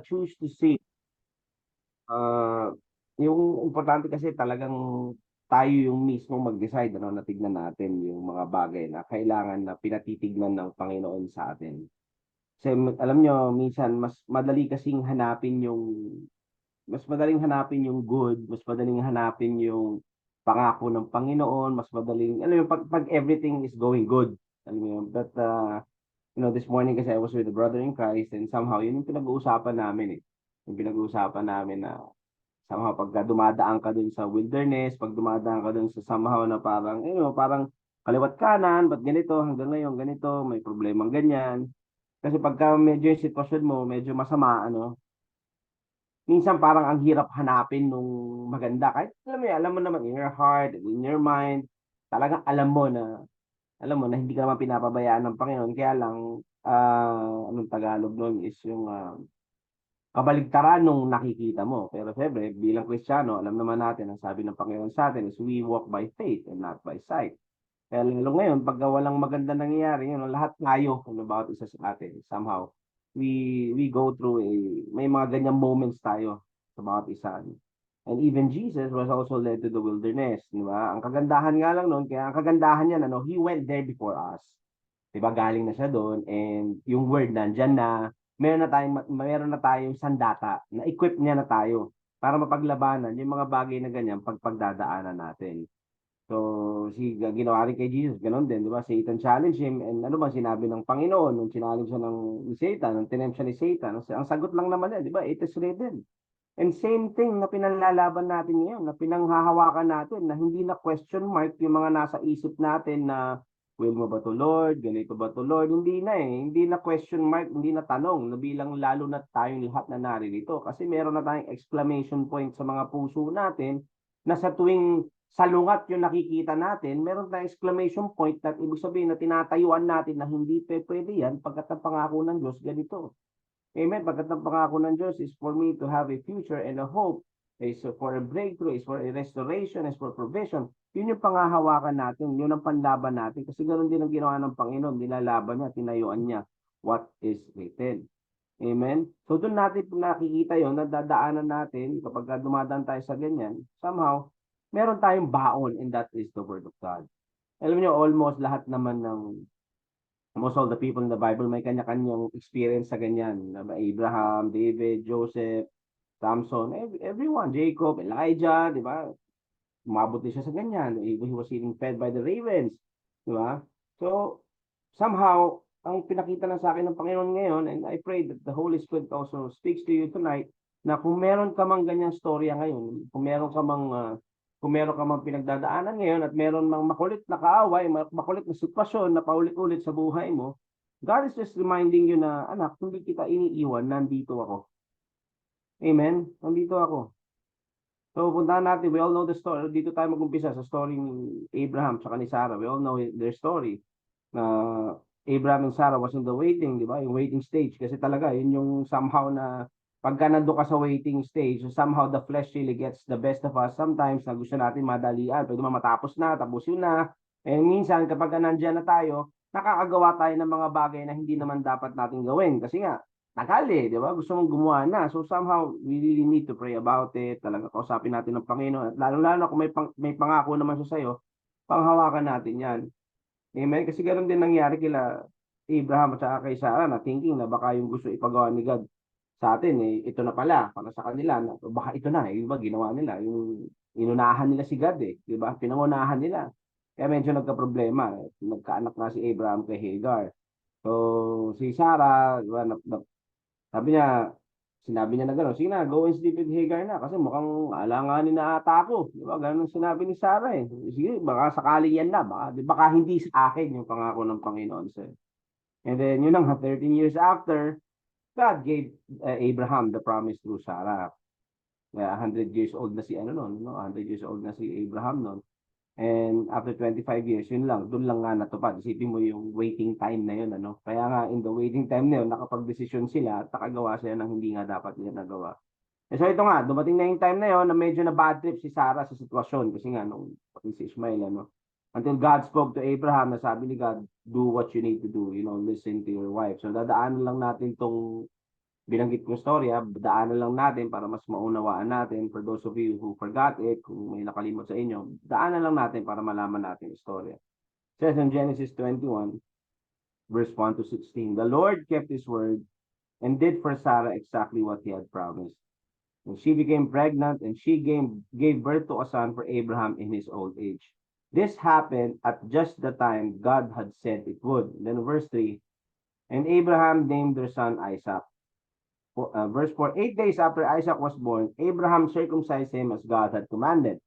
choose to see, ah, yung importante kasi talagang tayo yung mismong mag-decide ano, na tignan natin yung mga bagay na kailangan na pinatitignan ng Panginoon sa atin. Kasi alam niyo minsan mas madaling hanapin yung good, mas madaling hanapin yung pangako ng Panginoon, mas madaling alam mo yun, 'pag everything is going good, alam mo yun. But, this morning kasi I was with a brother in Christ and somehow yun yung pinag-uusapan namin, eh. Yung pinag-uusapan namin na somehow pagka dumadaan ka dun sa wilderness, 'pag dumadaan ka dun sa somehow na parang, parang kaliwa't kanan, ba't ganito, hanggang ngayon ganito, may problemang ganyan. Kasi pagka medyo yung sitwasyon mo medyo masama ano, minsan parang ang hirap hanapin nung maganda kahit alam mo naman in your heart, in your mind, talagang alam mo na hindi ka naman pinapabayaan ng Panginoon kaya lang, anong Tagalog nun is yung, kabaligtaran nung nakikita mo. Pero siyempre bilang Kristiyano alam naman natin ang sabi ng Panginoon sa'tin is we walk by faith and not by sight. Kaya lalo ngayon pagka walang magandang nangyayari, lahat tayo bawat isa sa atin somehow we go through may mga ganyang moments tayo sa bawat isa. And even Jesus was also led to the wilderness, 'di ba? Ang kagandahan nga lang nun, kaya ang kagandahan niyan ano, he went there before us. 'Di ba galing na siya doon and yung word nandiyan na, meron na tayong sandata, na-equip niya na tayo para mapaglabanan yung mga bagay na ganyan pagdadaanan natin. So, ginawa rin kay Jesus gano'n din, 'di ba? Satan challenged him and ano bang sinabi ng Panginoon nung chinallenge siya ni Satan, nung tinempt siya ni Satan, ang sagot lang naman niya, 'di ba? It is written. And same thing na pinanlalaban natin ngayon, na pinanghahawakan natin na hindi na question mark yung mga nasa isip natin na, "Will mo ba 'to Lord? Ganito ba 'to Lord?" Hindi na, eh, hindi na question mark, hindi na tanong na bilang lalo na't tayong lahat na naririto kasi meron na tayong exclamation point sa mga puso natin na sa tuwing salungat yung nakikita natin, meron tayong exclamation point at ibig sabihin na tinatayuan natin na hindi pupuwede yan pagkat ang pangako ng Diyos ganito. Amen. Pagkat ang pangako ng Diyos is for me to have a future and a hope, is for a breakthrough, is for a restoration, is for provision. Yun yung panghahawakan natin, yun ang panlaban natin. Kasi ganoon din ang ginawa ng Panginoon, nilalaban niya, tinayuan niya what is written. Amen? So doon natin nakikita yon, nadadaanan natin kapag dumadaan tayo sa ganyan, somehow, meron tayong baon and that is the Word of God. Alam niyo, almost lahat naman ng most of the people in the Bible may kanya-kanyang experience sa ganyan. Abraham, David, Joseph, Samson, everyone, Jacob, Elijah, di ba? Umabot din siya sa ganyan. He was being fed by the ravens, di ba? So, somehow, ang pinakita na sa akin ng Panginoon ngayon, and I pray that the Holy Spirit also speaks to you tonight, na kung meron ka mang ganyang storya ngayon, kung meron ka mang pinagdadaanan ngayon at meron mang makulit na kaaway, makulit na sitwasyon na paulit-ulit sa buhay mo, God is just reminding you na, anak, hindi kita iniiwan, nandito ako. Amen? Nandito ako. So, puntahan natin, we all know the story. Dito tayo mag-umpisa sa story ni Abraham tsaka ni Sarah. We all know their story. Na Abraham and Sarah was in the waiting, di ba? Yung waiting stage. Kasi talaga, yun yung somehow na pagka nando ka sa waiting stage, somehow the flesh really gets the best of us. Sometimes, na gusto natin madalian. Pwede matapos na, tapusin na. And minsan, kapag nandiyan na tayo, nakakagawa tayo ng mga bagay na hindi naman dapat natin gawin. Kasi nga, tagal eh, di ba? Gusto mong gumawa na. So somehow, we really need to pray about it. Talaga kausapin natin ng Panginoon. At lalo-lalo kung may pangako naman siya sa'yo, panghawakan natin yan. Amen? Kasi ganoon din nangyari kila Abraham at saka kay Sarah na thinking na baka yung gusto ipagawa ni God sa atin, eh, ito na pala, para sa kanila, na, baka ito na, eh, ba, ginawa nila, yung inunahan nila si God, eh, di ba? Pinangunahan nila. Kaya medyo nagka-problema. Nagkaanak na si Abraham kay Hagar. So, si Sarah, di ba, sabi niya, sinabi niya na gano'n, "Sige na, go and sleep with Hagar na kasi mukhang alanganin na ata ako." 'Di ba, gano'n sinabi ni Sarah, eh. Sige, baka sakali yan na, baka hindi sa akin yung pangako ng Panginoon sa'yo. And then yun na nga, 13 years after, God gave Abraham the promise through Sarah. 100 years old na si ano nun, no? 100 years old na si Abraham nun. And after 25 years, yun lang, dun lang nga natupad. Isipin mo yung waiting time na yun, ano? Kaya nga, in the waiting time na yun, nakapag-desisyon sila at nakagawa sila ng hindi nga dapat nila nagawa. Eh, so ito nga, dumating na yung time na yun na medyo na bad trip si Sarah sa sitwasyon kasi nga nung si Ishmael, ano? Until God spoke to Abraham na sabi ni God, do what you need to do, listen to your wife. So dadaanan lang natin tong binanggit kong storya, daanan lang natin para mas maunawaan natin. For those of you who forgot it, kung may nakalimot sa inyo, daanan lang natin para malaman natin yung storya. It says in Genesis 21, verse 1 to 16, the Lord kept his word and did for Sarah exactly what he had promised. And she became pregnant and she gave birth to a son for Abraham in his old age. This happened at just the time God had said it would. Then verse 3, and Abraham named their son Isaac. Verse 4, 8 days after Isaac was born, Abraham circumcised him as God had commanded.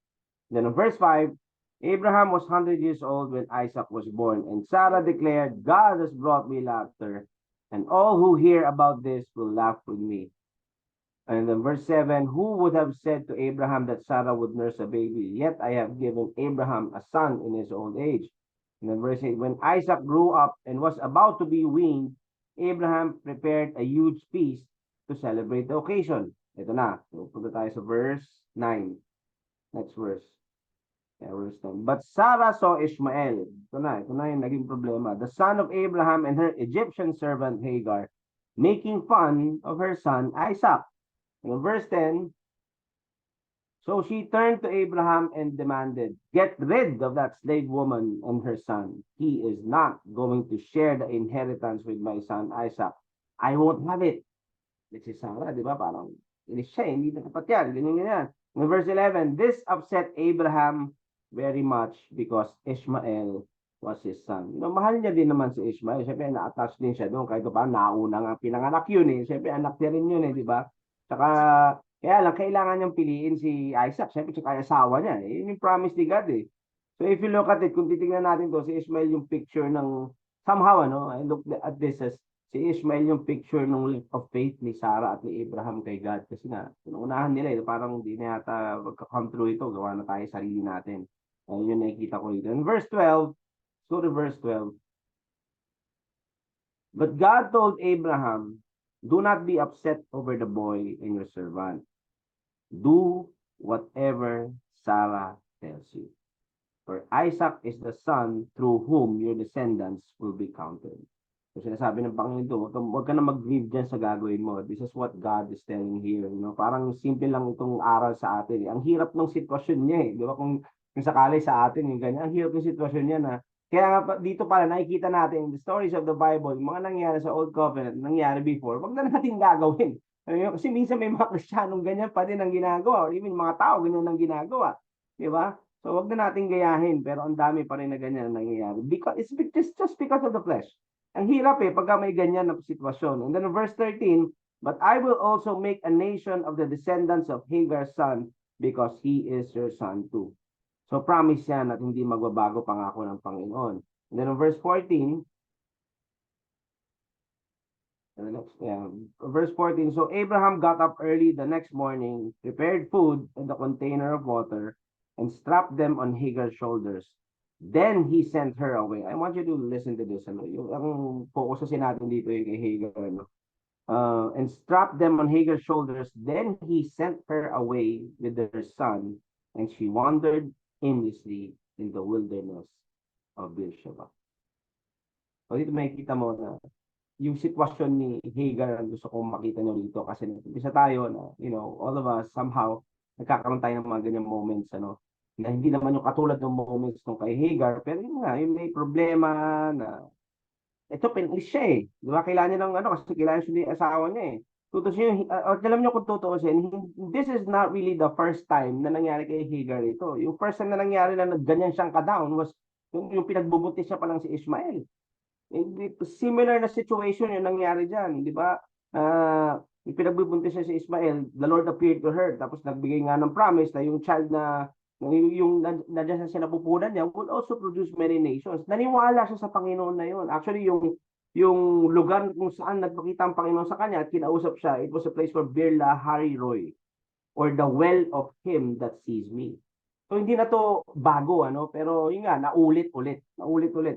Then in verse 5, Abraham was 100 years old when Isaac was born, and Sarah declared, God has brought me laughter, and all who hear about this will laugh with me. And then verse 7, who would have said to Abraham that Sarah would nurse a baby? Yet I have given Abraham a son in his old age. And then verse 8, when Isaac grew up and was about to be weaned, Abraham prepared a huge feast to celebrate the occasion. Ito na. So, punta tayo sa verse 9. Next verse. Yeah, verse 10. But Sarah saw Ishmael. Ito na yung naging problema. The son of Abraham and her Egyptian servant Hagar, making fun of her son Isaac. In verse 10, so she turned to Abraham and demanded, get rid of that slave woman and her son. He is not going to share the inheritance with my son Isaac. I won't have it. This is Sarah, di ba? Parang, inis siya, hindi na kapat yan. Ganyan. In verse 11, this upset Abraham very much because Ishmael was his son. You know, mahal niya din naman si Ishmael. Siyempre, na-attach din siya doon. Kahit pa, nauna nga pinanganak yun eh. Siyempre, anak niya rin yun eh, di ba? Saka, kaya lang, kailangan niyang piliin si Isaac. Siyempre, saka asawa niya. Eh. Yun yung promise ni God eh. So, if you look at it, kung titingnan natin to, si Ishmael yung picture ng, somehow, ano, I look at this as, si Ishmael yung picture ng leap of faith ni Sarah at ni Abraham kay God. Kasi nga, unahan nila, parang hindi na yata come through ito. Gawa na tayo sarili natin. Yun nakikita ko dito. In verse 12, go to verse 12. But God told Abraham, do not be upset over the boy and your servant. Do whatever Sarah tells you. For Isaac is the son through whom your descendants will be counted. So sinasabi ng Panginoon ito, huwag ka na mag-grieve dyan sa gagawin mo. This is what God is telling here. You know? Parang simple lang itong aral sa atin. Ang hirap ng sitwasyon niya eh. Di ba? Kung sakali sa atin, yung ganyan, ang hirap ng sitwasyon niya na kaya nga dito pala nakikita natin the stories of the Bible, yung mga nangyari sa Old Covenant, nangyari before, wag na natin gagawin. Kasi minsan may mga Kristiyanong ganyan pa din ang ginagawa, or even mga tao ganyan ang ginagawa. Di ba? So wag na natin gayahin, pero ang dami pa rin na ganyan ang nangyayari. Because it's just because of the flesh. Ang hirap eh, pagka may ganyan na sitwasyon. And then verse 13, but I will also make a nation of the descendants of Hagar's son, because he is your son too. So promise yan at hindi magbabago pangako ng Panginoon. And then in verse 14, verse 14, so Abraham got up early the next morning, prepared food and a container of water, and strapped them on Hagar's shoulders. Then he sent her away. I want you to listen to this. Ano? Yung focusin natin dito yung kay Hagar. Ano? And strapped them on Hagar's shoulders. Then he sent her away with her son, and she wandered aimlessly in the wilderness of Beersheba. So dito makikita mo na yung sitwasyon ni Hagar ang gusto kong makita nyo dito kasi isa tayo na, you know, all of us somehow nagkakaroon tayo ng mga ganyang moments, ano, na hindi naman yung katulad ng moments nung kay Hagar, pero yun nga, yung may problema na ito, pinalis siya eh. Di ba? Kailangan niya ng ano, kasi kailangan siya yung asawa niya eh. Tutusin, alam niyo kung tutuusin, this is not really the first time na nangyari kay Hagar ito. Yung first time na nangyari na ganyan siyang ka-down was yung pinagbubuntis siya pa lang si Ishmael. Similar na situation yung nangyari dyan, di ba? Yung pinagbubuntis siya si Ishmael, the Lord appeared to her, tapos nagbigay nga ng promise na yung child na yung nandiyan sa sinapupunan niya will also produce many nations. Naniwala siya sa Panginoon na yun. Actually, yung lugar kung saan nagpakita ang Panginoon sa kanya at kinausap siya, it was a place for Birla Hariroy, or the well of him that sees me. So hindi na to bago, ano, pero yun nga, naulit-ulit.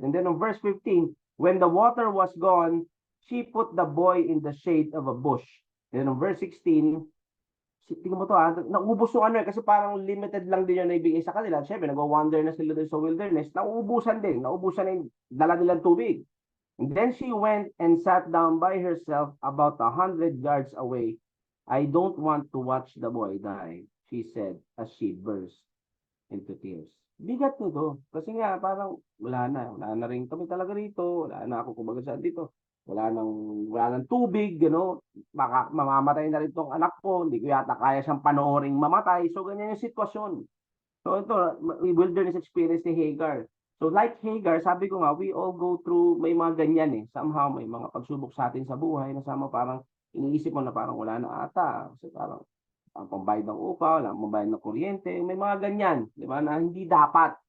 And then on verse 15, when the water was gone, she put the boy in the shade of a bush. And then on verse 16, tingnan mo to naubos yung ano eh, kasi parang limited lang din yung naibigay sa kanila. Siyempre, nag-wander na sila doon sa wilderness, nauubusan na yung dala nilang tubig. And then she went and sat down by herself about 100 yards away. I don't want to watch the boy die, she said as she burst into tears. Bigat nito. Kasi nga, parang wala na rin kami talaga rito. Wala na ako kumbaga saan dito. Wala nang tubig, baka mamamatay na rin tong anak ko. Hindi ko yata kaya siyang panooring mamatay. So, ganyan yung sitwasyon. So, ito, wilderness experience ni Hagar. So, like Hagar, sabi ko nga, we all go through, may mga ganyan eh. Somehow, may mga pagsubok sa atin sa buhay na sama parang iniisip mo na parang wala na ata. Kasi parang ang pambayad ng upa, wala ang pambayad ng kuryente, may mga ganyan, di ba, na hindi dapat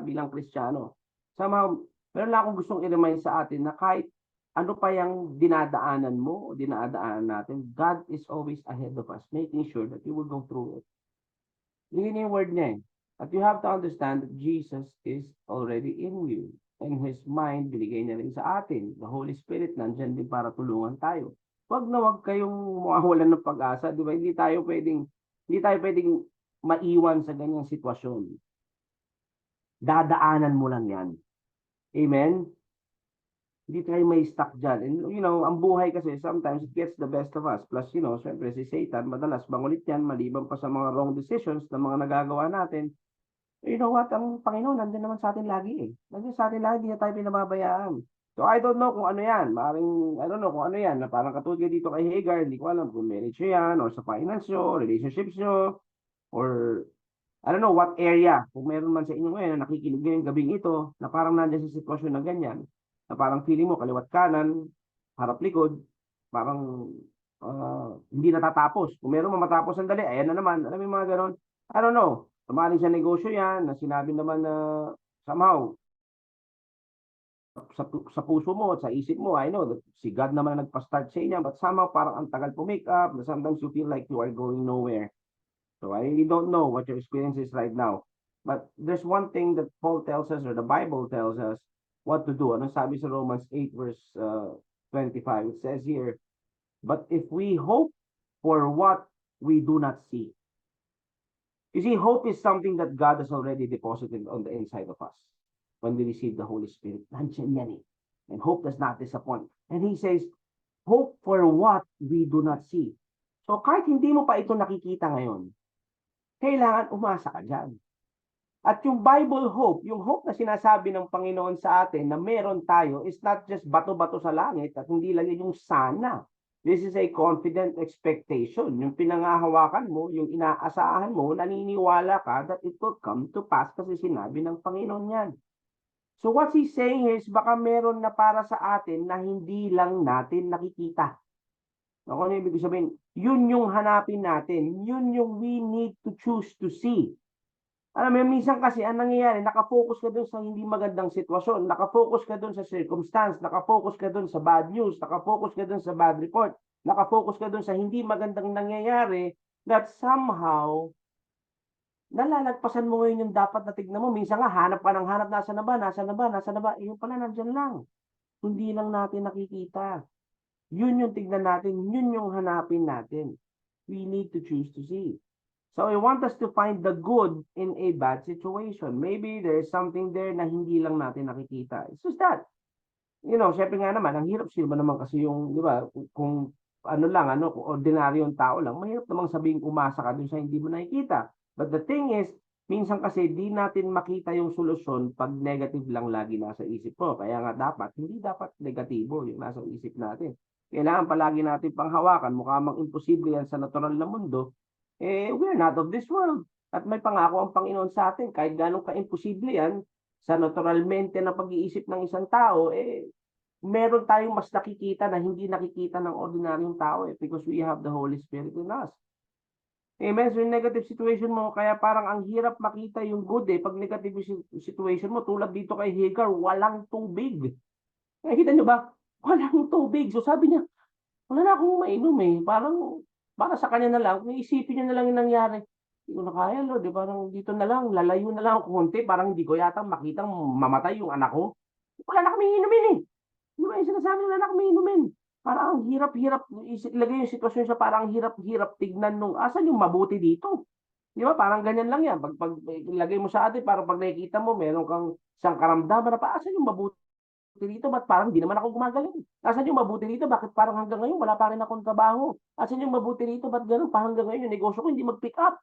bilang Kristiyano. Somehow, meron lang akong gustong i-remind sa atin na kahit ano pa yung dinadaanan mo o dinadaanan natin, God is always ahead of us, making sure that you will go through it. Yun yung word niya eh. At you have to understand that Jesus is already in you. And His mind, binigay niya rin sa atin. The Holy Spirit, nandyan din para tulungan tayo. Wag kayong mawawalan ng pag-asa, di ba? Hindi tayo pwedeng maiwan sa ganyang sitwasyon. Dadaanan mo lang yan. Amen? Hindi tayo may stuck dyan. And ang buhay kasi, sometimes it gets the best of us. Plus, syempre si Satan, madalas bangulit yan, maliban pa sa mga wrong decisions na mga nagagawa natin. You know what? Ang Panginoon, nandiyan naman sa atin lagi eh. Nandiyan sa atin lagi, hindi na tayo pinababayaan. So, I don't know kung ano yan. I don't know kung ano yan. Na parang katulad dito kay Hagar, hindi ko alam kung marriage nyo yan, or sa finance nyo, relationships nyo, or I don't know what area. Kung meron man sa inyo ngayon na nakikinig ngayong gabing ito, na parang nandiyan sa sitwasyon na ganyan, na parang feeling mo kaliwat kanan, harap likod, parang hindi natatapos. Kung meron man matapos sandali, ayan na naman. Alam mo yung mga ganon? I don't know. Tumaling sa negosyo yan, na sinabi naman na somehow, sa puso mo at sa isip mo, I know that si God naman na nagpa-start sa inyo, but somehow parang ang tagal po-make up, sometimes you feel like you are going nowhere. So I really don't know what your experience is right now. But there's one thing that Paul tells us, or the Bible tells us, what to do. Ano sabi sa Romans 8 verse 25? It says here, but if we hope for what we do not see. You see, hope is something that God has already deposited on the inside of us when we receive the Holy Spirit. Nandiyan yan eh. And hope does not disappoint. And He says, hope for what we do not see. So kahit hindi mo pa ito nakikita ngayon, kailangan umasa ka dyan. At yung Bible hope, yung hope na sinasabi ng Panginoon sa atin na meron tayo is not just bato-bato sa langit at hindi lang yung sana. This is a confident expectation. Yung pinangahawakan mo, yung inaasahan mo, naniniwala ka that it will come to pass kasi sinabi ng Panginoon yan. So what He's saying is baka meron na para sa atin na hindi lang natin nakikita. Ano ibig sabihin? Yun yung hanapin natin. Yun yung we need to choose to see. Alam mo, minsan kasi ang nangyayari, nakafocus ka dun sa hindi magandang sitwasyon, nakafocus ka dun sa circumstance, nakafocus ka dun sa bad news, nakafocus ka dun sa bad report, nakafocus ka dun sa hindi magandang nangyayari, that somehow, nalalagpasan mo ngayon yung dapat na tignan mo. Minsan nga, hanap ka ng hanap, nasa na ba, nasa na ba, nasa na ba, yung pala nandyan lang. Hindi lang natin nakikita. Yun yung tignan natin, yun yung hanapin natin. We need to choose to see. So I want us to find the good in a bad situation. Maybe there's something there na hindi lang natin nakikita. It's just that. Syempre nga naman, ang hirap sila naman kasi yung, di ba, kung kung ordinaryong tao lang, mahirap namang sabihin umasa ka dun sa hindi mo nakikita. But the thing is, minsan kasi di natin makita yung solusyon pag negative lang lagi nasa isip mo. Kaya nga hindi dapat negatibo yung nasa isip natin. Kailangan palagi natin panghawakan, mukha mang imposible yan sa natural na mundo, we're not of this world. At may pangako ang Panginoon sa atin, kahit ganong ka-imposible yan, sa naturalmente na pag-iisip ng isang tao, meron tayong mas nakikita na hindi nakikita ng ordinaryong tao because we have the Holy Spirit in us. Amen. So yung negative situation mo, kaya parang ang hirap makita yung good pag negative situation mo, tulad dito kay Hagar, walang tubig. Nakikita nyo ba? Walang tubig. So sabi niya, wala na akong mainom Parang para sa kanya na lang, kung isipin niya na lang yung nangyari. Hindi ko na kaya, Lord. Parang dito na lang, lalayo na lang ako konti. Parang hindi ko yata makitang mamatay yung anak ko. Wala na kami inumin Di ba yung sinasabi, wala na kami inumin. Parang ang hirap-hirap, ilagay yung sitwasyon sa parang hirap-hirap tignan nung, asan yung mabuti dito? Di ba? Parang ganyan lang yan. Pag ilagay mo sa atin, parang pag nakikita mo, meron kang isang karamdaman na pa, asan yung mabuti? rito? Ba't parang hindi naman ako gumagaling? Nasaan yung mabuti rito? Bakit parang hanggang ngayon wala pa rin akong trabaho? Nasaan yung mabuti rito? Ba't ganun? Parang hanggang ngayon yung negosyo ko hindi mag-pick up.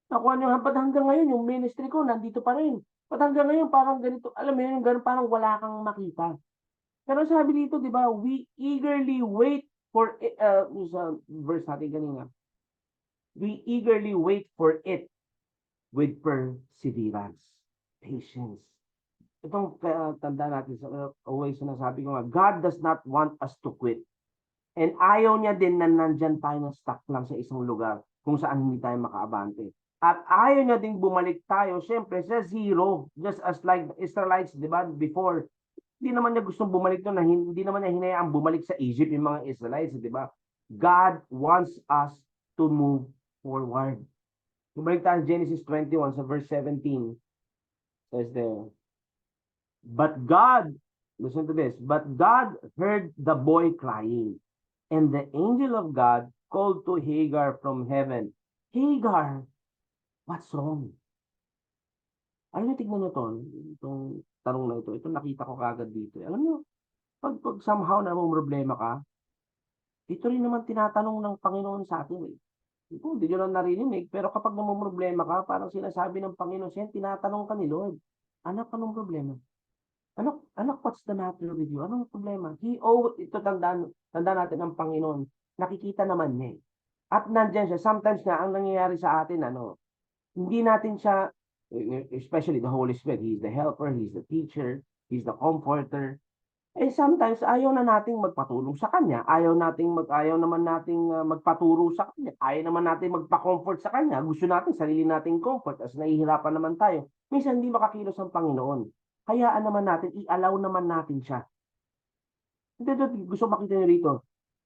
Nakuha niyo, ba't hanggang ngayon yung ministry ko nandito pa rin? Ba't hanggang ngayon parang ganito? Alam mo yun, yung ganun parang wala kang makita. Pero sabi dito, di ba, we eagerly wait for it, sa verse natin kanina, we eagerly wait for it with perseverance, patience. Itong tanda natin, always sinasabi ko nga, God does not want us to quit. And ayaw niya din na nandyan tayo na stuck lang sa isang lugar kung saan hindi tayo makaabante. At ayaw niya ding bumalik tayo, syempre, sa zero. Just as like the Israelites, di ba, before. Hindi naman niya gustong bumalik doon, na hindi naman niya hinayaan bumalik sa Egypt yung mga Israelites, di ba? God wants us to move forward. Bumalik tayo Genesis 21 sa verse 17. Says there, but God, listen to this, but God heard the boy crying, and the angel of God called to Hagar from heaven, Hagar, what's wrong? Alam niyo, tignan niyo to, itong tanong na ito nakita ko kagad dito. Alam niyo, pag somehow na mong problema ka, ito rin naman tinatanong ng Panginoon sa atin eh. Hindi nyo lang narinig, pero kapag namang problema ka, parang sinasabi ng Panginoon, siya, tinatanong ka ni Lord, anak, anong problema? Anak, what's the matter with you? Anong problema? Ito tandaan natin ang Panginoon. Nakikita naman niya eh. At nandyan siya. Sometimes nga, ang nangyayari sa atin, hindi natin siya, especially the Holy Spirit, He's the helper, He's the teacher, He's the comforter. Sometimes ayaw na nating magpatulong sa kanya, ayaw naman nating magpaturo sa kanya, ayaw naman nating magpa-comfort sa kanya, gusto natin sarili nating comfort as nahihirapan naman tayo. Minsan hindi makakilos ang Panginoon. Hayaan naman natin, i-allow naman natin siya. Gusto makita niyo rito.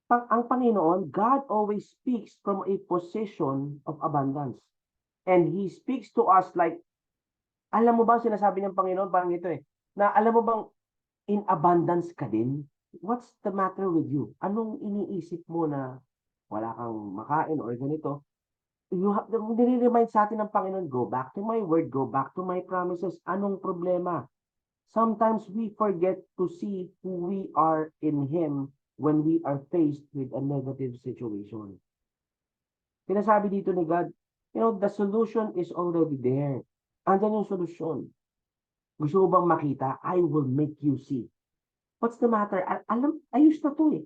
Ang Panginoon, God always speaks from a position of abundance. And He speaks to us like, alam mo ba sinasabi ng Panginoon, parang ito na alam mo bang in abundance ka din? What's the matter with you? Anong iniisip mo na wala kang makain or ganito? Nire-remind sa atin ng Panginoon, go back to my word, go back to my promises. Anong problema? Sometimes we forget to see who we are in Him when we are faced with a negative situation. Sinasabi dito ni God, the solution is already there. Andyan yung solusyon. Gusto mo bang makita? I will make you see. What's the matter? Ayos na to eh.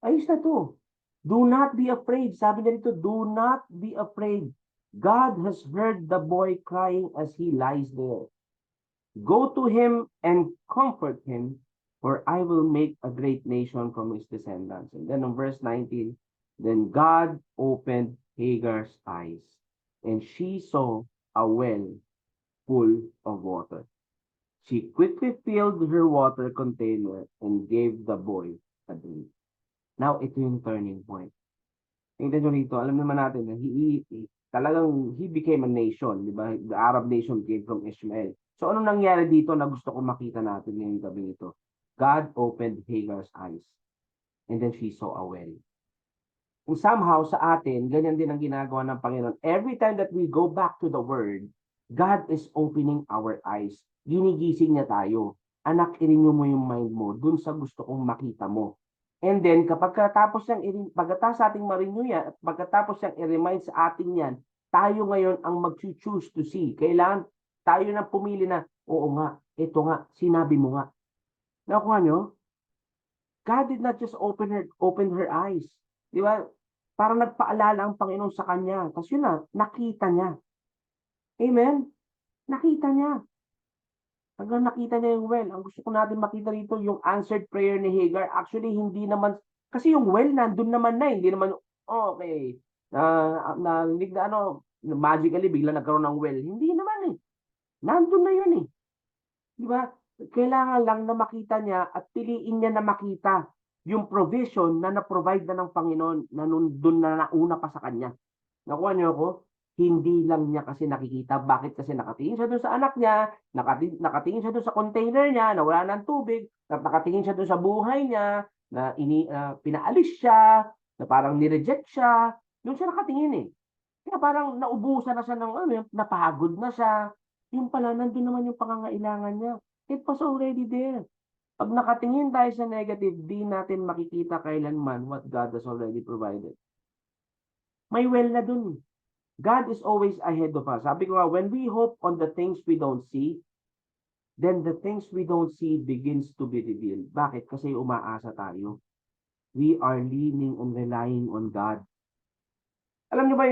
Ayos na to. Do not be afraid. Sabi na dito, do not be afraid. God has heard the boy crying as he lies there. Go to him and comfort him, for I will make a great nation from his descendants. And then on verse 19, then God opened Hagar's eyes, and she saw a well full of water. She quickly filled her water container and gave the boy a drink. Now, ito yung turning point. Tingnan nyo rito, alam naman natin na he became a nation, di ba? The Arab nation came from Ishmael. So, anong nangyari dito na gusto ko makita natin ngayong gabi nito? God opened Hagar's eyes, and then she saw a well. And somehow, sa atin, ganyan din ang ginagawa ng Panginoon. Every time that we go back to the Word, God is opening our eyes. Ginigising niya tayo. Anak, i-renew mo yung mind mo dun sa gusto kong makita mo. And then, pagkatapos sa ating ma-renew yan, at pagkatapos niyang i-remind sa atin yan, tayo ngayon ang mag-choose to see. Kailangan tayo na pumili na, oo nga, ito nga, sinabi mo nga. Nakuha nyo? God did not just open her eyes. Di ba? Parang nagpaalala ang Panginoon sa kanya. Kasi yun na, nakita niya. Amen? Nakita niya. Hanggang nakita niya yung well. Ang gusto ko natin makita rito, yung answered prayer ni Hagar. Actually, hindi naman, kasi yung well, nandun naman na. Hindi naman, okay, magically, bigla nagkaroon ng well. Hindi naman eh. Nandun na yun eh. Di ba? Kailangan lang na makita niya at piliin niya na makita yung provision na na-provide na ng Panginoon na doon na nauna pa sa kanya. Nakuha niyo ako? Hindi lang niya kasi nakikita. Bakit? Kasi nakatingin siya doon sa anak niya, nakatingin siya doon sa container niya na wala ng tubig, nakatingin siya doon sa buhay niya, na pinaalis siya, na parang nireject siya. Doon siya nakatingin eh. Kaya parang naubusan na siya ng napagod na siya. Yung pala, nandun naman yung pangangailangan niya. It was already there. Pag nakatingin tayo sa negative, di natin makikita kailanman what God has already provided. May well na dun. God is always ahead of us. Sabi ko nga, when we hope on the things we don't see, then the things we don't see begins to be revealed. Bakit? Kasi umaasa tayo. We are leaning and relying on God. Alam niyo ba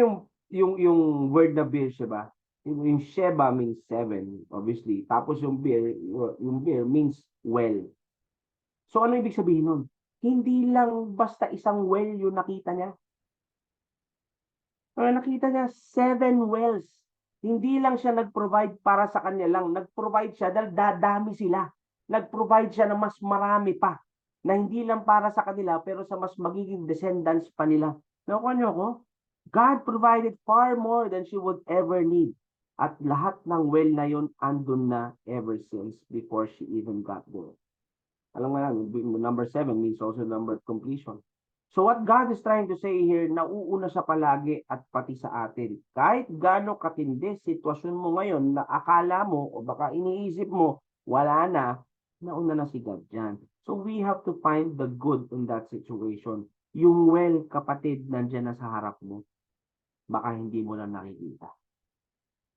yung word na Beersheba? Yung Sheba means 7, obviously. Tapos yung beer means well. So ano ibig sabihin nun? Hindi lang basta isang well yung nakita niya. Nakita niya 7 wells. Hindi lang siya nag-provide para sa kanya lang. Nag-provide siya dahil dadami sila. Nag-provide siya ng mas marami pa. Na hindi lang para sa kanila pero sa mas magiging descendants pa nila. Nakuha niyo ako? God provided far more than she would ever need. At lahat ng well na yun andun na ever since before she even got there. Alam mo lang, number 7 means also number of completion. So what God is trying to say here, nauuna siya palagi at pati sa atin. Kahit gaano katindi sitwasyon mo ngayon na akala mo o baka iniisip mo, wala na, nauna na si God dyan. So we have to find the good in that situation. Yung well, kapatid, nandyan na sa harap mo. Baka hindi mo lang nakikita.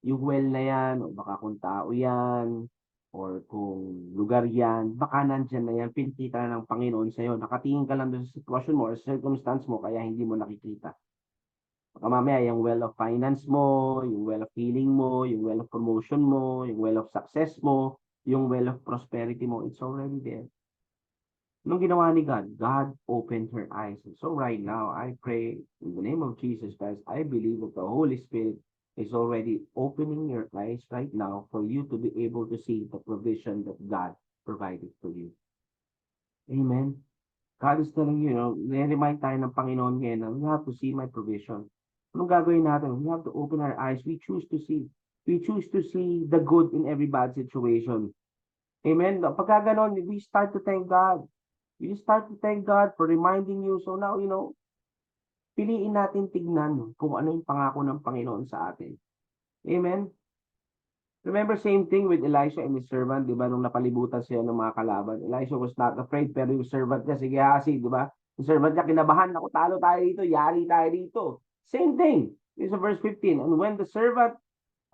Yung well na yan, o baka kung tao yan, or kung lugar yan, baka nandyan na yan, pinakita na ng Panginoon sa'yo. Nakatingin ka lang doon sa sitwasyon mo or sa circumstance mo, kaya hindi mo nakikita. Baka mamaya, yung well of finance mo, yung well of healing mo, yung well of promotion mo, yung well of success mo, yung well of prosperity mo, it's already there. Nung ginawa ni God, God opened her eyes. So right now, I pray in the name of Jesus Christ, I believe that the Holy Spirit is already opening your eyes right now for you to be able to see the provision that God provided for you. Amen. God is telling you, remind tayo ng Panginoon ngayon na we have to see my provision. Anong gagawin natin? We have to open our eyes. We choose to see. We choose to see the good in every bad situation. Amen. Pagka ganon, we start to thank God. We start to thank God for reminding you. So now, piliin natin tignan kung ano yung pangako ng Panginoon sa atin. Amen? Remember, same thing with Elisha and his servant, di ba? Nung napalibutan siya ng mga kalaban. Elisha was not afraid, pero yung servant niya, sige hasi, di ba? Yung servant niya, kinabahan, ako, talo tayo dito, yari tayo dito. Same thing. This is verse 15. And when the servant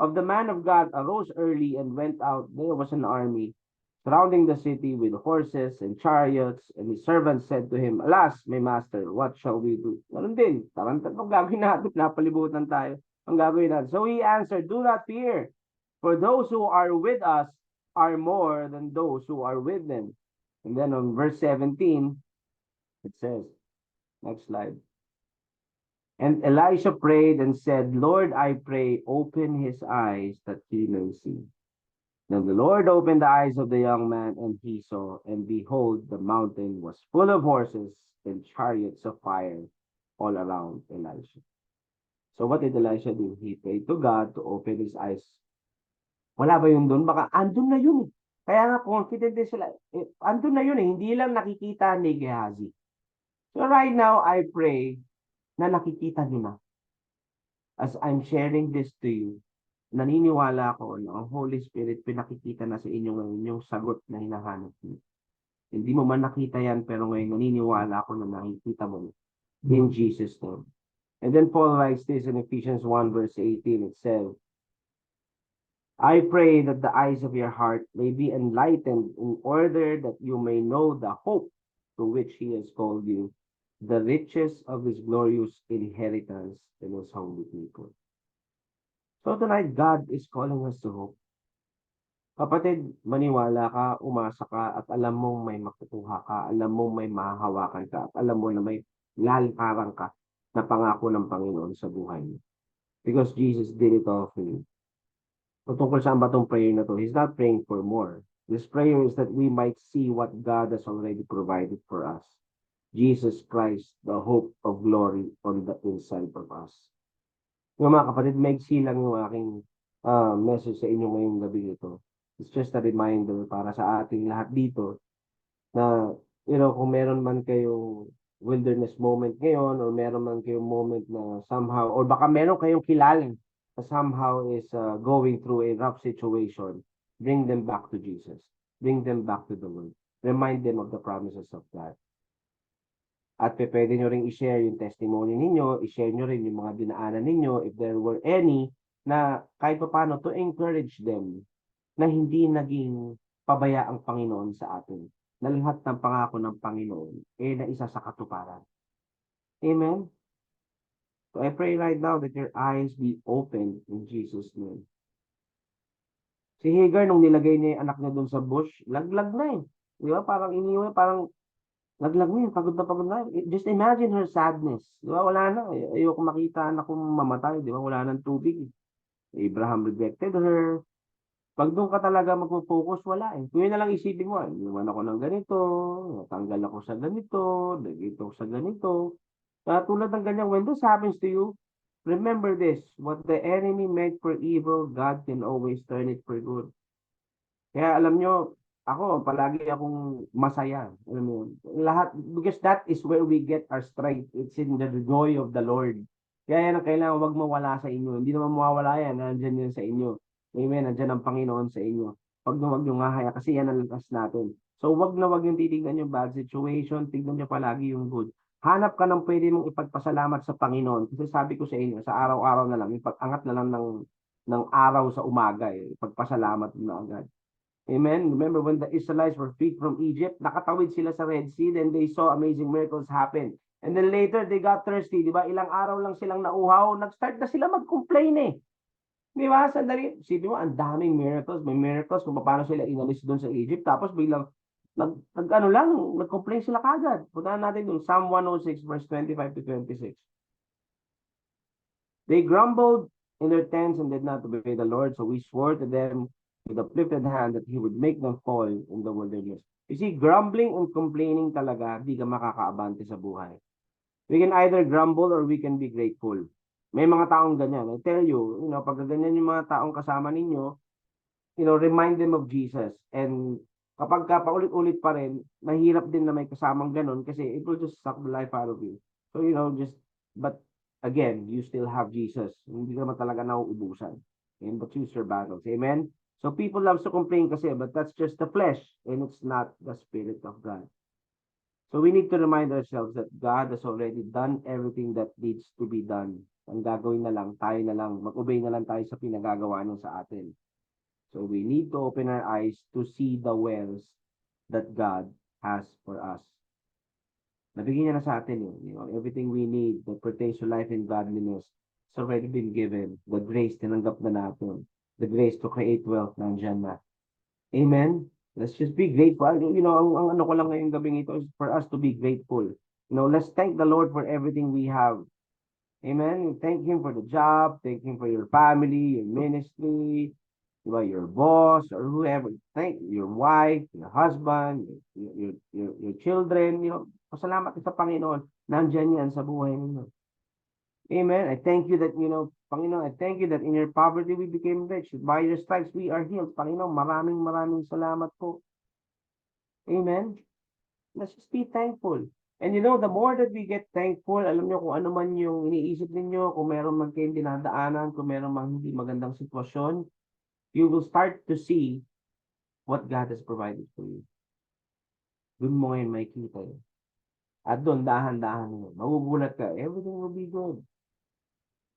of the man of God arose early and went out, there was an army surrounding the city with horses and chariots, and his servants said to him, Alas, my master, what shall we do? Ganun din, tarantan mo gagawin natin, napalibutan tayo. Ang gagawin natin. So he answered, Do not fear, for those who are with us are more than those who are with them. And then on verse 17, it says, next slide. And Elisha prayed and said, Lord, I pray, open his eyes that he may see. Then the Lord opened the eyes of the young man, and he saw, and behold, the mountain was full of horses and chariots of fire all around Elisha. So what did Elisha do? He prayed to God to open his eyes. Wala ba yun doon? Baka andun na yun. Kaya nga confident din sila. Andun na yun. Hindi lang nakikita ni Gehazi. So right now, I pray na nakikita nyo na. As I'm sharing this to you, naniniwala ako na ang Holy Spirit pinakikita na sa inyo ngayon yung sagot na hinahanap niyo. Hindi mo man nakita yan, pero ngayon naniniwala ako na nakikita mo in Jesus' name. And then Paul writes this in Ephesians 1 verse 18. It says, I pray that the eyes of your heart may be enlightened in order that you may know the hope to which he has called you, the riches of his glorious inheritance in his holy people. So tonight, God is calling us to hope. Kapatid, maniwala ka, umasa ka, at alam mong may makukuha ka, alam mong may mahahawakan ka, at alam mo na may lalakaran ka na pangako ng Panginoon sa buhay mo. Because Jesus did it all for you. Tungkol saan ba itong prayer na to? He's not praying for more. This prayer is that we might see what God has already provided for us. Jesus Christ, the hope of glory on the inside of us. Yung mga kapatid, maigsi lang yung aking message sa inyo ngayong gabi ito. It's just a reminder para sa ating lahat dito na, kung meron man kayong wilderness moment ngayon or meron man kayong moment na somehow, or baka meron kayong kilala na somehow is going through a rough situation, bring them back to Jesus. Bring them back to the Word. remind them of the promises of God. At pwede nyo rin i-share yung testimony ninyo, i-share nyo rin yung mga dinaanan ninyo, if there were any, na kahit pa paano to encourage them na hindi naging pabaya ang Panginoon sa atin. Na lahat ng pangako ng Panginoon na isa sa katuparan. Amen? So I pray right now that your eyes be open in Jesus' name. Si Hagar, nung nilagay niya yung anak niya doon sa bush, laglag na eh. Di ba? Parang iniwan, parang laglag na yun, pagod na pagod na. Just imagine her sadness. Di ba? Wala na. Ayoko makita anak kong mamatay. Di ba? Wala nang tubig. Abraham rejected her. Pag doon ka talaga magpo-focus, wala eh. Kung yun na lang isipin mo, iwan ako ng ganito, natanggal ako sa ganito, dagito sa ganito. Tulad ng ganyan, when this happens to you, remember this, what the enemy meant for evil, God can always turn it for good. Kaya alam nyo, ako, palagi akong masaya. Alam mo yun? Lahat, because that is where we get our strength. It's in the joy of the Lord. Kaya yan ang kailangan, wag mawala sa inyo. Hindi naman mawawala yan, nandyan yan sa inyo. Amen, nandyan ang Panginoon sa inyo. Wag nyo ngahaya, kasi yan ang lakas natin. So wag na wag yung titignan yung bad situation, tignan nyo palagi yung good. Hanap ka ng pwede mong ipagpasalamat sa Panginoon. Kasi sabi ko sa inyo, sa araw-araw na lang, ipag-angat na lang ng araw sa umaga, ipagpasalamat na agad. Amen. Remember when the Israelites were freed from Egypt, nakatawid sila sa Red Sea, then they saw amazing miracles happen. And then later, they got thirsty, di ba? Ilang araw lang silang nauhaw, nag-start na sila mag-complain eh. Di ba? Sandali, sabi mo, ang daming miracles. May miracles kung paano sila inalis doon sa Egypt. Tapos biglang, nag-complain sila kagad. Puntahan natin yung Psalm 106 verse 25 to 26. They grumbled in their tents and did not obey the Lord, so we swore to them with uplifted hand that He would make them fall in the wilderness. You see, grumbling and complaining talaga, di ka makakaabante sa buhay. We can either grumble or we can be grateful. May mga taong ganyan. I tell you, pag ganyan yung mga taong kasama ninyo, remind them of Jesus. And kapag paulit-ulit pa rin, mahirap din na may kasamang ganun kasi it will just suck the life out of you. So, but again, you still have Jesus. Hindi naman talaga nauubusan. And but choose your battles. Amen? So people love to complain kasi, but that's just the flesh and it's not the Spirit of God. So we need to remind ourselves that God has already done everything that needs to be done. Ang gagawin na lang, tayo na lang, mag-obey na lang tayo sa pinagagawa niya sa atin. So we need to open our eyes to see the wells that God has for us. Nabigyan niya na sa atin everything we need that pertains to life and godliness has already been given. The grace, tinanggap na natin. The grace to create wealth, nandyan na. Amen? Let's just be grateful. Ang ano ko lang ngayong gabing ito is for us to be grateful. Let's thank the Lord for everything we have. Amen? Thank Him for the job. Thank Him for your family, your ministry, your boss, or whoever. Thank your wife, your husband, your children. Pasalamat sa Panginoon. Nandyan yan sa buhay ninyo. Amen. I thank you that, Panginoon, I thank you that in your poverty we became rich. By your stripes we are healed. Panginoon, maraming salamat po. Amen. Let's just be thankful. And the more that we get thankful, alam nyo kung ano man yung iniisip ninyo, kung meron man kayong dinadaanan, kung meron man hindi magandang sitwasyon, you will start to see what God has provided for you. Doon mo ngayon makikita yun. At doon, dahan-dahan nyo. Magugulat ka, everything will be good.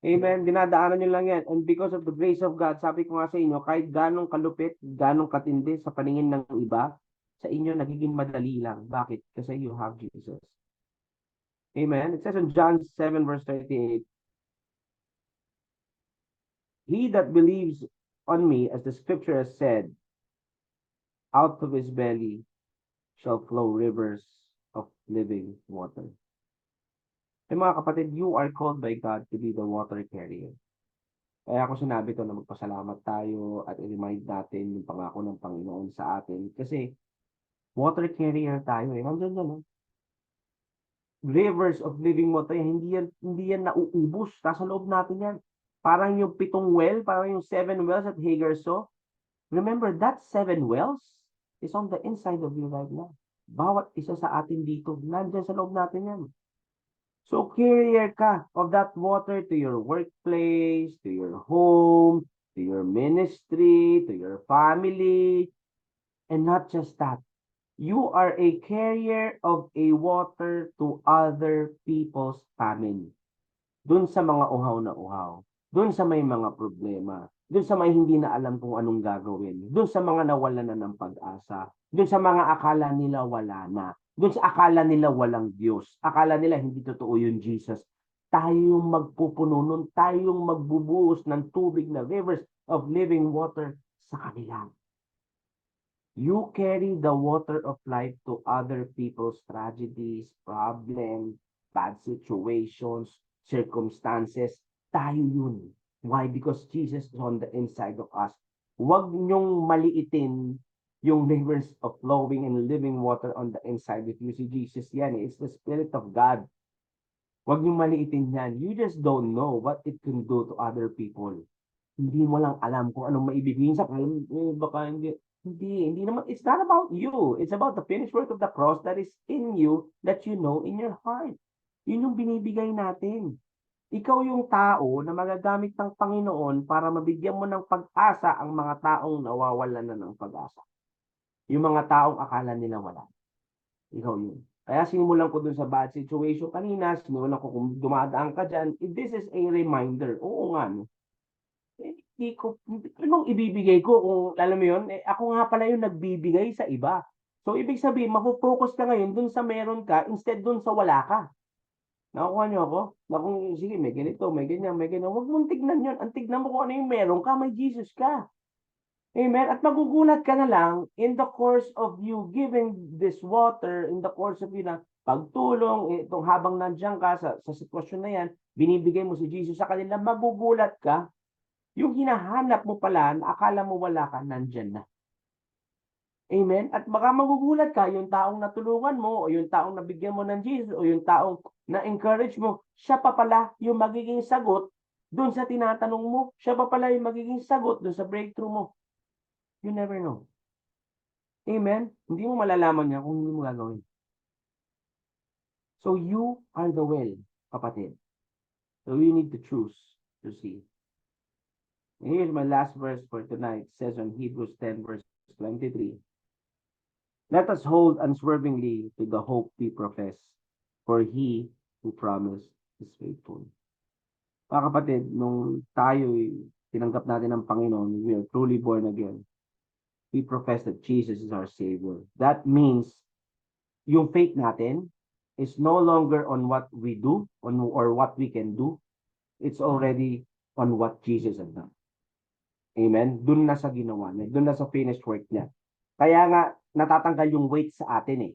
Amen. Dinadaanan nyo lang yan. And because of the grace of God, sabi ko nga sa inyo, kahit ganong kalupit, ganong katindi sa paningin ng iba, sa inyo nagiging madali lang. Bakit? Kasi you have Jesus. Amen. It says in John 7 verse 38, He that believes on me, as the scripture has said, out of his belly shall flow rivers of living water. Mga kapatid, you are called by God to be the water carrier. Kaya ako sinabi to na magpasalamat tayo at i-remind natin yung pangako ng Panginoon sa atin. Kasi water carrier tayo eh. Nandun yan. Rivers of living water, hindi yan nauubos. Nasa loob natin yan. Parang yung 7 well, parang yung 7 wells at Hagar saw. Remember, that 7 wells is on the inside of you right now. Bawat isa sa atin dito, nandyan sa loob natin yan. So carrier ka of that water to your workplace, to your home, to your ministry, to your family, and not just that. You are a carrier of a water to other people's famine. Dun sa mga uhaw na uhaw, dun sa may mga problema, dun sa may hindi na alam kung anong gagawin, dun sa mga nawalan na ng pag-asa, dun sa mga akala nila wala na, dun sa akala nila walang Diyos, akala nila hindi totoo yung Jesus. Tayong magpupuno nun, tayong magbubuhos ng tubig na rivers of living water sa kanila. You carry the water of life to other people's tragedies, problems, bad situations, circumstances. Tayo yun. Why? Because Jesus is on the inside of us. Huwag niyong maliitin yung rivers of flowing and living water on the inside of you. Si Jesus yan. It's the Spirit of God. Huwag niyong maliitin yan. You just don't know what it can do to other people. Hindi mo lang alam kung anong maibigay sa alam, baka hindi naman, it's not about you. It's about the finished work of the cross that is in you, that you know in your heart. Yun yung binibigay natin. Ikaw yung tao na magagamit ng Panginoon para mabigyan mo ng pag-asa ang mga taong nawawalan na ng pag-asa. Yung mga taong akala nila wala. Ikaw yun. Kaya sinimulan ko dun sa bad situation kanina, sinimulan ko kung dumadaan ka dyan, this is a reminder. Oo nga, no? Hindi ko, anong ibibigay ko kung, alam mo yun, ako nga pala yung nagbibigay sa iba. So, ibig sabihin, mafocus ka ngayon dun sa meron ka instead dun sa wala ka. Nakukuha niyo ako? Na kung, sige, may ganito, may ganyan, may ganyan. Huwag mong tignan yun. Ang tignan mo kung ano yung meron ka, may Jesus ka. Amen? At magugulat ka na lang in the course of you giving this water, in the course of you na pagtulong, itong habang nandiyan ka sa sitwasyon na yan, binibigay mo si Jesus sa kanila, magugulat ka yung hinahanap mo pala, akala mo wala ka, nandyan na. Amen? At baka magugulat ka, yung taong natulungan mo, o yung taong nabigyan mo ng Jesus, o yung taong na-encourage mo, siya pa pala yung magiging sagot dun sa tinatanong mo. Siya pa pala yung magiging sagot dun sa breakthrough mo. You never know. Amen? Hindi mo malalaman yan kung hindi mo gagawin. So you are the well, kapatid. So you need to choose to see. And here's my last verse for tonight. It says on Hebrews 10 verse 23. Let us hold unswervingly to the hope we profess, for he who promised is faithful. Mga kapatid, nung tayo'y tinanggap natin ng Panginoon, we are truly born again. We profess that Jesus is our Savior. That means yung faith natin is no longer on what we do or what we can do. It's already on what Jesus has done. Amen? Doon na sa ginawa niya. Doon na sa finished work niya. Kaya nga, natatanggal yung weight sa atin eh.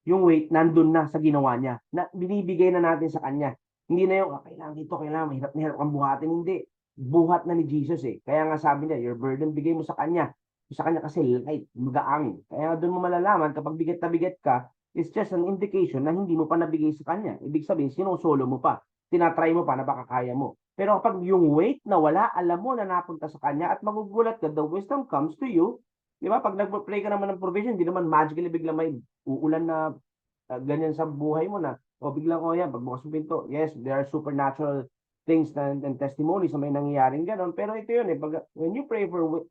Yung weight, nandun na sa ginawa niya. Na, binibigay na natin sa kanya. Hindi na yung, kailangan dito, kailangan, mahirap na hirap ang buhatin. Hindi. Buhat na ni Jesus eh. Kaya nga sabi niya, your burden, bigay mo sa kanya. Sa kanya kasi light, magaang. Kaya doon mo malalaman, kapag bigat na bigat ka, it's just an indication na hindi mo pa nabigay sa kanya. Ibig sabihin, sinusolo mo pa. Tinatry mo pa na baka kaya mo. Pero kapag yung weight na wala, alam mo na napunta sa kanya at magugulat ka, the wisdom comes to you. Di ba? Pag nag-pray ka naman ng provision, hindi naman magically biglang may uulan na ganyan sa buhay mo na, o biglang, oh yan, pagbukas ng pinto. Yes, there are supernatural things and testimonies na may nangyayaring gano'n. Pero ito yun, when you pray for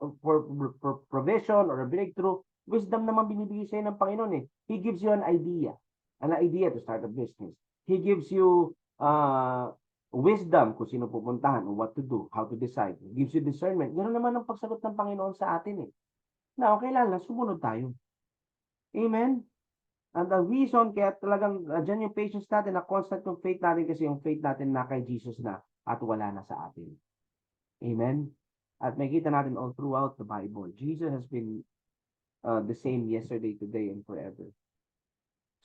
provision or a breakthrough, wisdom naman binibigay sa'yo ng Panginoon eh. He gives you an idea to start a business. He gives you wisdom kung sino pupuntahan or what to do, how to decide. It gives you discernment. Ganoon naman ang pagsagot ng Panginoon sa atin eh. Na okay lang, sumunod tayo. Amen? And the reason kaya talagang dyan yung patience natin, na constant yung faith natin kasi yung faith natin na kay Jesus na at wala na sa atin. Amen? At makita natin all throughout the Bible, Jesus has been the same yesterday, today, and forever.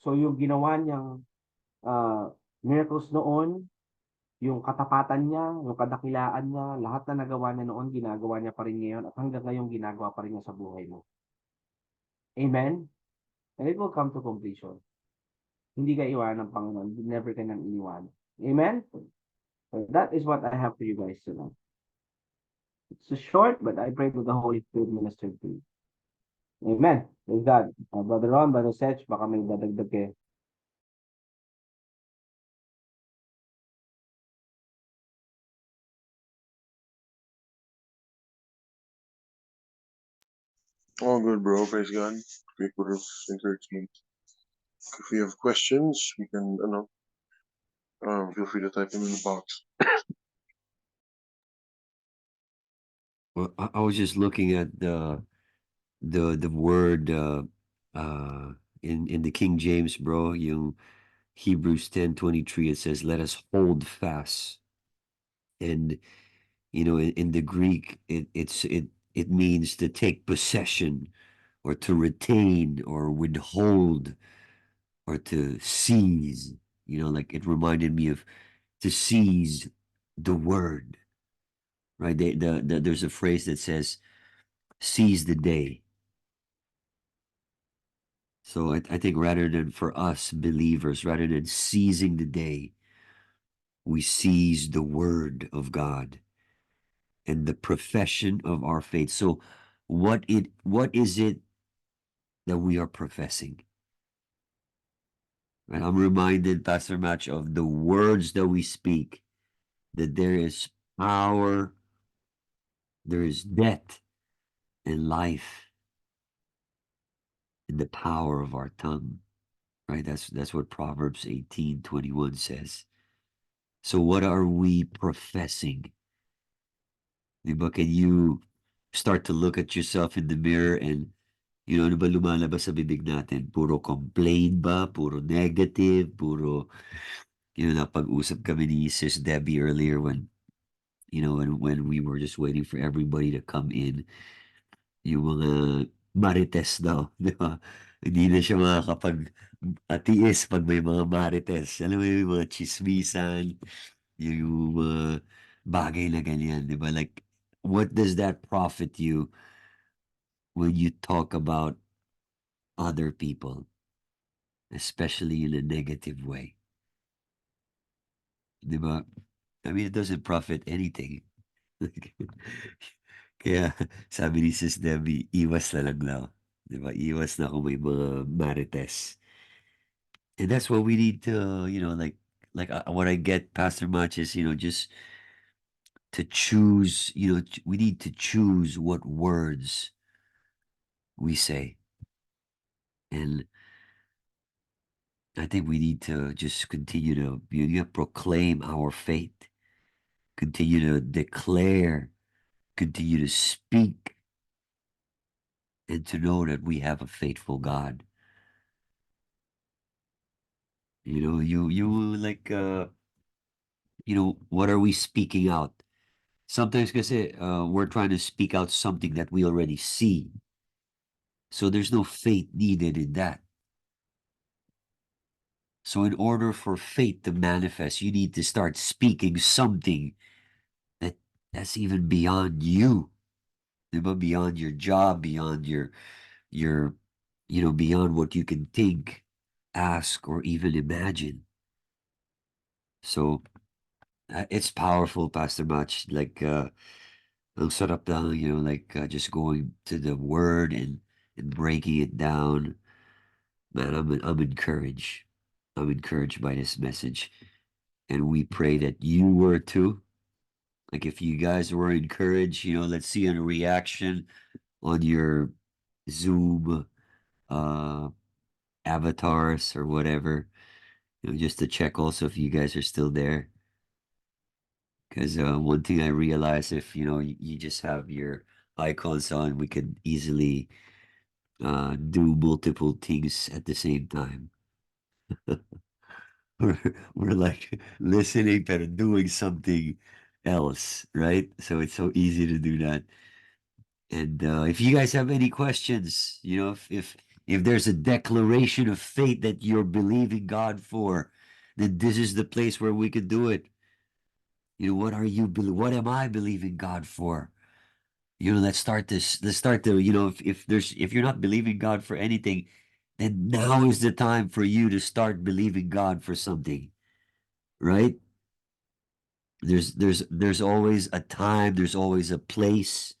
So yung ginawa niyang miracles noon, yung katapatan niya, yung kadakilaan niya, lahat na nagawa niya noon, ginagawa niya pa rin ngayon at hanggang ngayon ginagawa pa rin niya sa buhay mo. Amen? And it will come to completion. Hindi ka iwanan ng Panginoon. Never ka nang iniwanan. Amen? So that is what I have for you guys tonight. It's a short, but I pray to the Holy Spirit minister to you. Amen. Praise God. Brother Ron, Brother Seth, baka may dadagdag kayo. All good, bro. Praise God. great word of encouragement. If you have questions, we can, feel free to type them in the box. Well, I was just looking at the word in the King James, bro. Yung Hebrews 10:23, it says, "Let us hold fast." And in the Greek, it means to take possession or to retain or withhold or to seize. Like it reminded me of to seize the word, right? There's a phrase that says, "Seize the day." So I think rather than for us believers, rather than seizing the day, we seize the word of God and the profession of our faith. So what is it that we are professing? And I'm reminded, Pastor Match, of the words that we speak, that there is power, there is death and life in the power of our tongue. Right? That's what Proverbs 18:21 says. So what are we professing? Diba? Can you start to look at yourself in the mirror and ano ba lumalabas sa bibig natin? Puro complain ba? Puro negative? Puro, napag-usap kami ni Sis Debbie earlier when we were just waiting for everybody to come in. Yung mga marites daw, di ba? Hindi na siya makakapag-atiis pag may mga marites. Alam mo yung mga chismisan, yung mga bagay na ganyan, di ba? Like, what does that profit you when you talk about other people, especially in a negative way? Di ba? I mean, it doesn't profit anything. Kaya sabi ni Sis Debbie, iwas na lang daw. Di ba? Iwas na kung may mga marites. And that's what we need to, like what I get, Pastor Mach, is, just to choose, we need to choose what words we say. And I think we need to just continue to proclaim our faith, continue to declare, continue to speak, and to know that we have a faithful God. You like what are we speaking out? Sometimes kasi we're trying to speak out something that we already see. So there's no faith needed in that. So in order for faith to manifest, you need to start speaking something that that's even beyond you. Diba? Beyond your job, beyond your beyond what you can think, ask, or even imagine. So it's powerful, Pastor Match. Like ang sarap lang, like just going to the word and breaking it down. Man, I'm encouraged. I'm encouraged by this message, and we pray that you were too. Like if you guys were encouraged, let's see a reaction on your Zoom uh avatars or whatever. Just to check also if you guys are still there. Because one thing I realized, if you just have your icons on, we could easily do multiple things at the same time. we're like listening but doing something else, right? So it's so easy to do that. And if you guys have any questions, if there's a declaration of faith that you're believing God for, then this is the place where we could do it. What am I believing God for? Let's start this. Let's start the, if you're not believing God for anything, then now is the time for you to start believing God for something, right? There's always a time, there's always a place.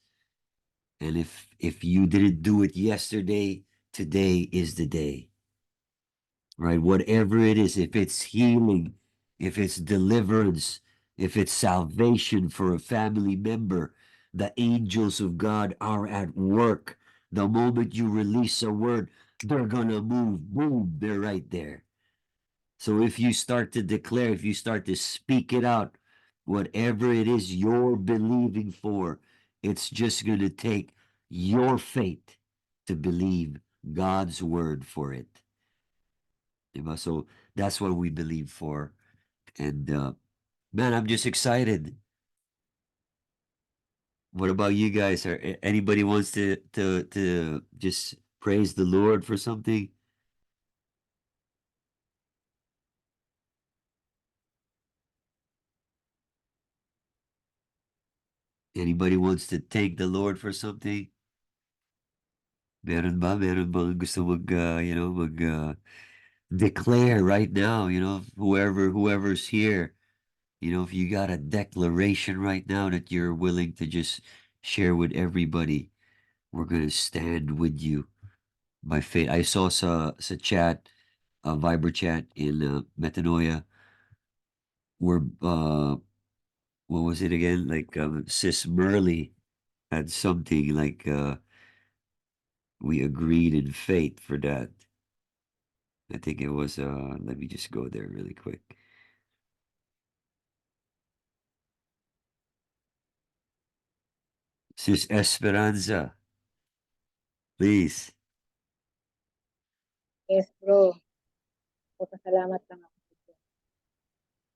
And if you didn't do it yesterday, today is the day. Right? Whatever it is, if it's healing, if it's deliverance, if it's salvation for a family member, the angels of God are at work. The moment you release a word, they're gonna move. Boom, they're right there. So if you start to declare, if you start to speak it out, whatever it is you're believing for, it's just going to take your faith to believe God's word for it. Diba? So that's what we believe for. And man, I'm just excited. What about you guys? Anybody wants to just praise the Lord for something? Anybody wants to thank the Lord for something? Meron ba? Meron bang gusto declare right now, whoever's here, if you got a declaration right now that you're willing to just share with everybody, we're gonna stand with you by faith. I saw sa chat, Viber chat in Metanoia, where what was it again? Like Sis Merly had something like we agreed in faith for that. I think it was let me just go there really quick. Sis Esperanza, please. Yes, bro. Pasalamat lang ako sa Diyos.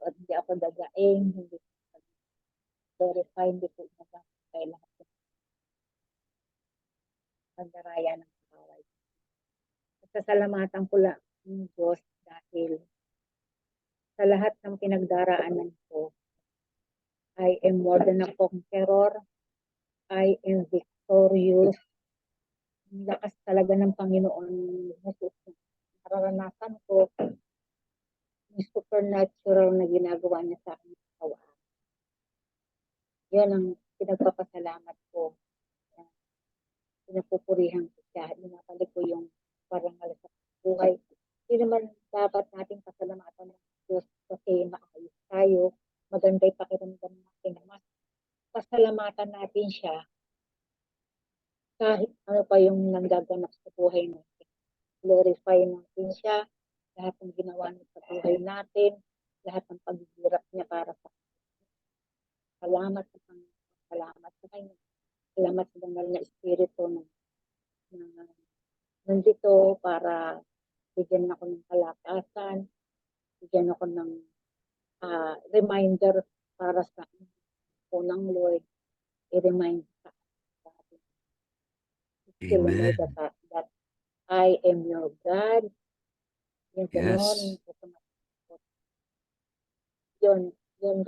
At hindi ako dadaing, hindi ko verify, hindi ko nagkakay lahat ng pagdaraya ng kaway. Pasasalamatan ko lang ng Diyos dahil sa lahat ng pinagdaraanan ko, I am more than a conqueror. I am victorious. Ang lakas talaga ng Panginoon Jesus. Nararanasan ko yung supernatural na ginagawa niya sa aking katawan. Yan ang pinagpapasalamat ko. Pinapupurihan ko siya. Binabalik ko yung parangal sa buhay. Hindi naman dapat nating pasalamatan ng Diyos kasi maayos tayo. Maganda yung pakiramdam natin. Mas pasalamatan natin siya kahit ano pa yung nanggaganap sa buhay natin. Glorify natin siya. Lahat ng ginawa niya sa buhay natin. Lahat ng paghihirap niya para sa salamat sa Panginoon. Salamat sa kanya. Salamat sa banal na espiritu na nandito para bigyan ako ng kalakasan, bigyan ako ng reminder para sa unang Lord, i-remind sa atin. Still know Amen. that I am your God. Yung ganon, Yes. yun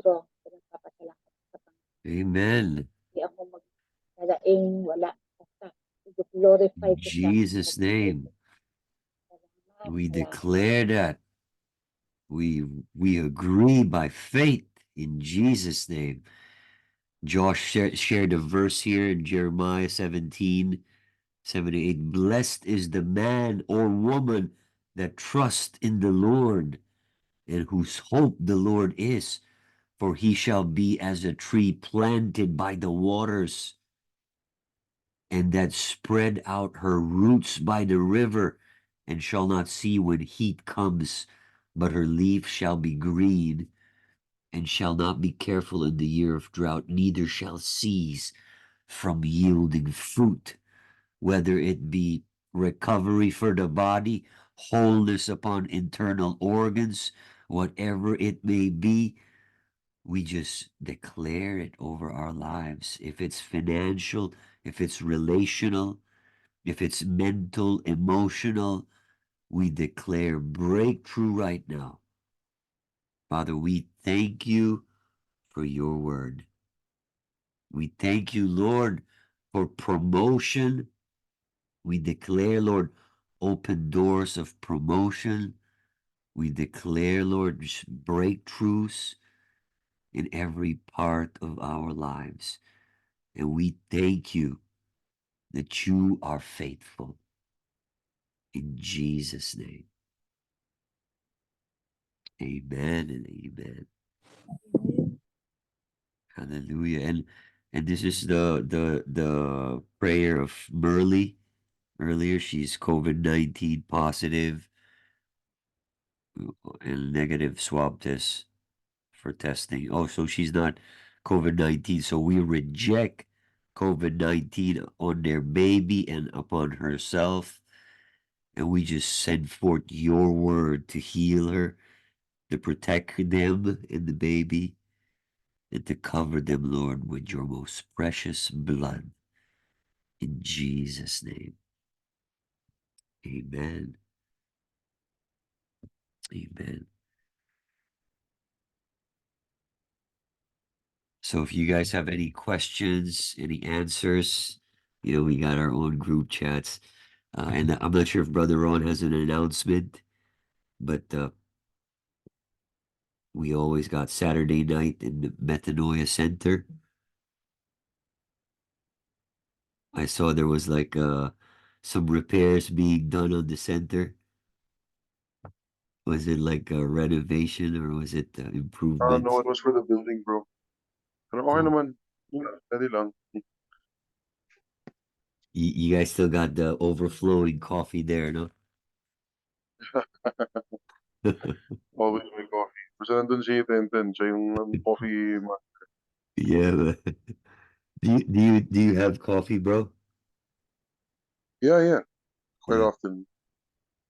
bro, pinagpapasalamat sa Panginoon. Amen. Hindi ako magdadaing, wala. Basta, glorify In ko siya. Jesus' name, we declare that. We agree by faith in Jesus' name. Josh shared a verse here in Jeremiah 17:78. Blessed is the man or woman that trusts in the Lord and whose hope the Lord is, for he shall be as a tree planted by the waters and that spread out her roots by the river, and shall not see when heat comes, but her leaf shall be green, and shall not be careful in the year of drought, neither shall cease from yielding fruit, whether it be recovery for the body, wholeness upon internal organs, whatever it may be. We just declare it over our lives. If it's financial, if it's relational, if it's mental, emotional, we declare breakthrough right now. Father, we thank you for your word. We thank you, Lord, for promotion. We declare, Lord, open doors of promotion. We declare, Lord, breakthroughs in every part of our lives. And we thank you that you are faithful. In Jesus' name. Amen and amen. Hallelujah. And this is the prayer of Merly, earlier. She's COVID-19 positive and negative swab test for testing. Oh, so she's not COVID-19. So we reject COVID-19 on their baby and upon herself. And we just send forth your word to heal her, to protect them and the baby, and to cover them, Lord, with your most precious blood. In Jesus' name. Amen. Amen. So if you guys have any questions, any answers, we got our own group chats. And I'm not sure if Brother Ron has an announcement, but we always got Saturday night in the Metanoia Center. I saw there was like some repairs being done on the center. Was it like a renovation or was it No, improvements? it was for the building, bro. Pero okay Oh. naman. Steady lang. You guys still got the overflowing coffee there, no? Always may coffee. Basta nandun si Tenten, siya yung coffee Yeah. Do you have coffee, bro? Yeah, quite Yeah. often.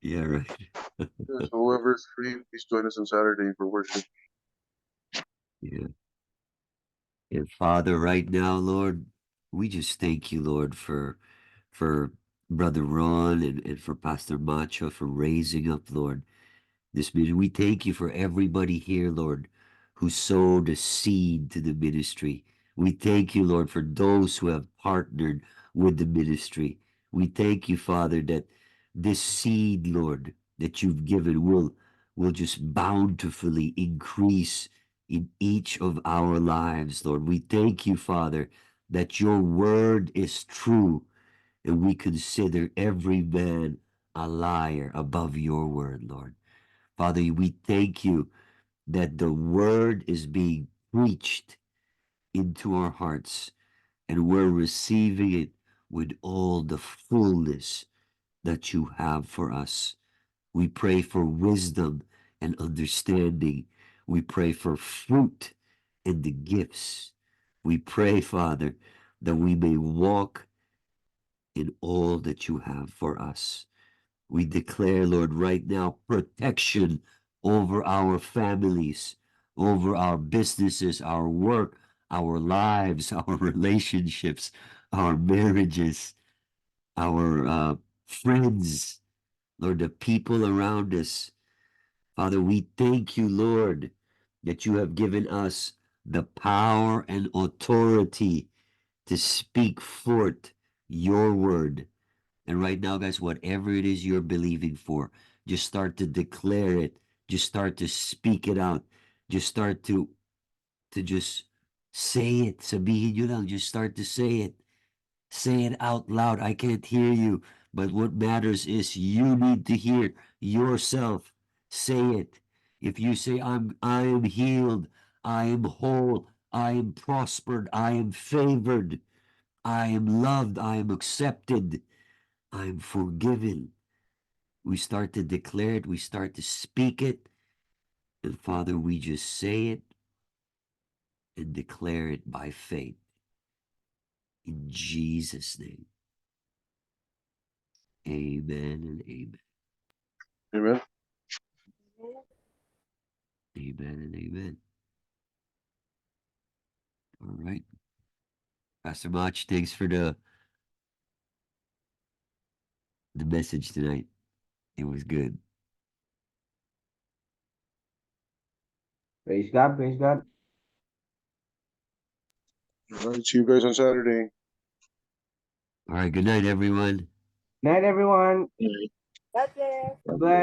Yeah, right. Yeah, so whoever's free, please join us on Saturday for worship. Yeah. And Father, right now, Lord, we just thank you, Lord, for Brother Ron and for Pastor Macho for raising up, Lord, this ministry. We thank you for everybody here, Lord, who sowed a seed to the ministry. We thank you, Lord, for those who have partnered with the ministry. We thank you, Father, that this seed, Lord, that you've given will just bountifully increase in each of our lives, Lord. We thank you, Father, that your word is true, and we consider every man a liar above your word, Lord. Father, we thank you that the word is being preached into our hearts and we're receiving it with all the fullness that you have for us. We pray for wisdom and understanding. We pray for fruit and the gifts. We pray, Father, that we may walk in all that you have for us. We declare, Lord, right now, protection over our families, over our businesses, our work, our lives, our relationships, our marriages, our friends, Lord, the people around us. Father, we thank you, Lord, that you have given us the power and authority to speak forth your word. And right now, guys, whatever it is you're believing for, just start to declare it. Just start to speak it out. Just start to just say it. Sabihin nyo lang. Just start to say it. Say it out loud. I can't hear you. But what matters is you need to hear yourself. Say it. If you say, I am healed, I am whole, I am prospered, I am favored, I am loved, I am accepted, I'm forgiven. We start to declare it, we start to speak it, and Father, we just say it and declare it by faith. In Jesus' name. Amen and amen. Amen. Amen and amen. All right. Pastor Mach, thanks for the message tonight. It was good. Praise God, praise God. All right, see you guys on Saturday. All right. Good night, everyone. Night, everyone. God bless. God bless.